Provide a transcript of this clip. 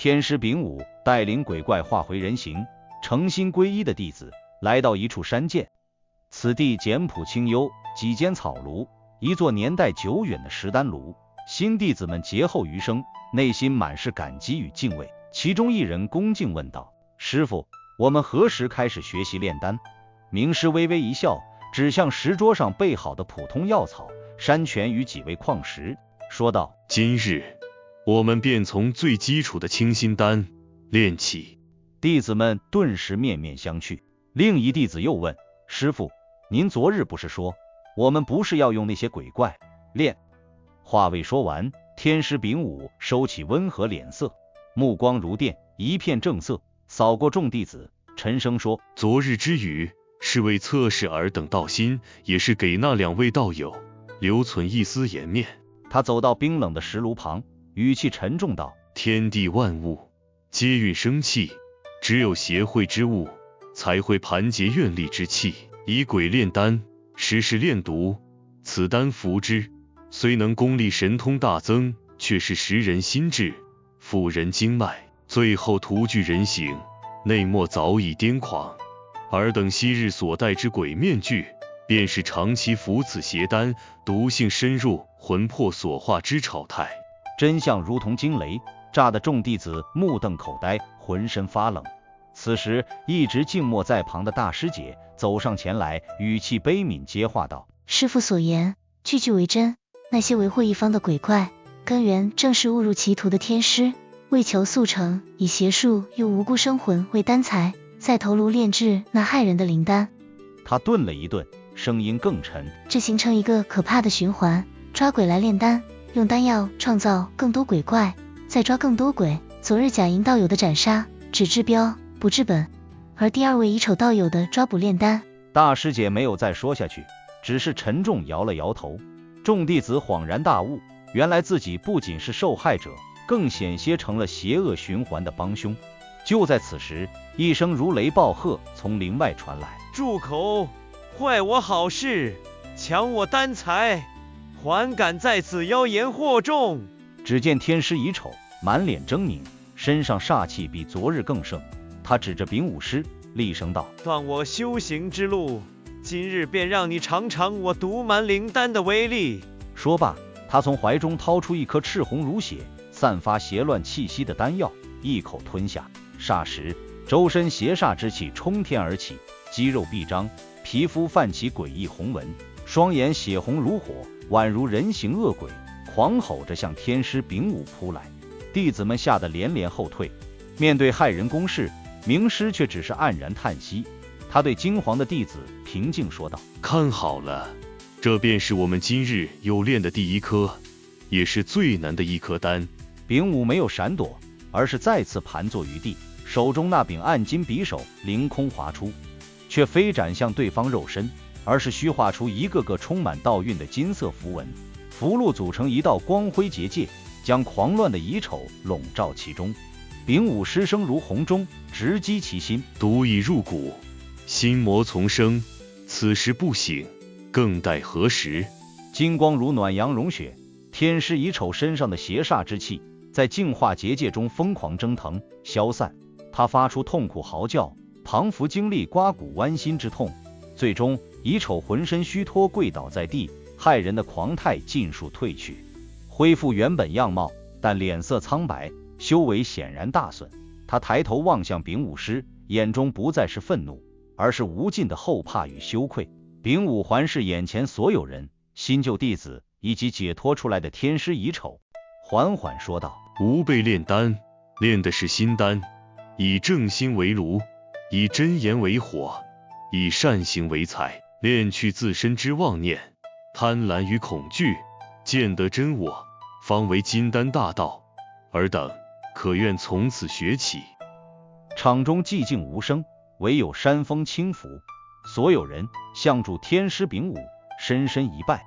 天师丙午带领鬼怪化回人形，诚心皈依的弟子来到一处山涧，此地简朴清幽，几间草庐，一座年代久远的石丹炉。新弟子们劫后余生，内心满是感激与敬畏。其中一人恭敬问道：师父，我们何时开始学习炼丹？名师微微一笑，指向石桌上备好的普通药草、山泉与几味矿石，说道：今日我们便从最基础的清心丹练起。弟子们顿时面面相觑。另一弟子又问：师父，您昨日不是说我们不是要用那些鬼怪炼？话未说完，天师丙午收起温和脸色，目光如电，一片正色，扫过众弟子，沉声说：昨日之语是为测试尔等道心，也是给那2位道友留存一丝颜面。他走到冰冷的石炉旁，语气沉重道：天地万物皆蕴生气，只有邪秽之物才会盘结愿力之气，以鬼炼丹，实是炼毒。此丹服之，虽能功力神通大增，却是食人心智，腐人经脉，最后徒具人形，内莫早已癫狂。尔等昔日所戴之鬼面具，便是长期服此邪丹，毒性深入魂魄所化之丑态。真相如同惊雷，炸得众弟子目瞪口呆，浑身发冷。此时一直静默在旁的大师姐走上前来，语气悲悯接话道：师父所言句句为真，那些为祸一方的鬼怪，根源正是误入歧途的天师，为求速成，以邪术又无辜生魂为丹材，在头颅炼制那害人的灵丹。他顿了一顿，声音更沉：这形成一个可怕的循环，抓鬼来炼丹，用丹药创造更多鬼怪，再抓更多鬼。昨日假银道友的斩杀，只治标不治本，而第2位乙丑道友的抓捕炼丹。大师姐没有再说下去，只是沉重摇了摇头。众弟子恍然大悟，原来自己不仅是受害者，更险些成了邪恶循环的帮凶。就在此时，一声如雷暴喝从林外传来：住口！坏我好事，抢我丹材，还敢在此妖言惑众！只见天师乙丑满脸狰狞，身上煞气比昨日更盛。他指着丙午师，厉声道：断我修行之路，今日便让你尝尝我毒蛮灵丹的威力。说罢，他从怀中掏出一颗赤红如血、散发邪乱气息的丹药，一口吞下。霎时，周身邪煞之气冲天而起，肌肉臂张，皮肤泛起诡异红纹，双眼血红如火，宛如人形恶鬼，狂吼着向天师丙午扑来。弟子们吓得连连后退。面对骇人攻势，名师却只是黯然叹息。他对惊惶的弟子平静说道：看好了，这便是我们今日有炼的第1颗，也是最难的1颗丹。丙午没有闪躲，而是再次盘坐于地，手中那柄暗金匕首凌空划出，却非斩向对方肉身，而是虚化出一个个充满道韵的金色符文，符箓组成一道光辉结界，将狂乱的乙丑笼罩其中。丙午失声如洪钟，直击其心，毒已入骨，心魔丛生，此时不醒，更待何时？金光如暖阳融雪，天师乙丑身上的邪煞之气在净化结界中疯狂蒸腾消散，他发出痛苦嚎叫，庞佛经历刮骨剜心之痛。最终乙丑浑身虚脱，跪倒在地，骇人的狂态尽数褪去，恢复原本样貌，但脸色苍白，修为显然大损。他抬头望向丙午师，眼中不再是愤怒，而是无尽的后怕与羞愧。丙午环视眼前所有人，新旧弟子以及解脱出来的天师乙丑，缓缓说道：吾辈炼丹，炼的是心丹，以正心为炉，以真言为火，以善行为财，炼去自身之妄念、贪婪与恐惧，见得真我，方为金丹大道。尔等可愿从此学起？场中寂静无声，唯有山风轻拂。所有人向助天师丙午深深一拜。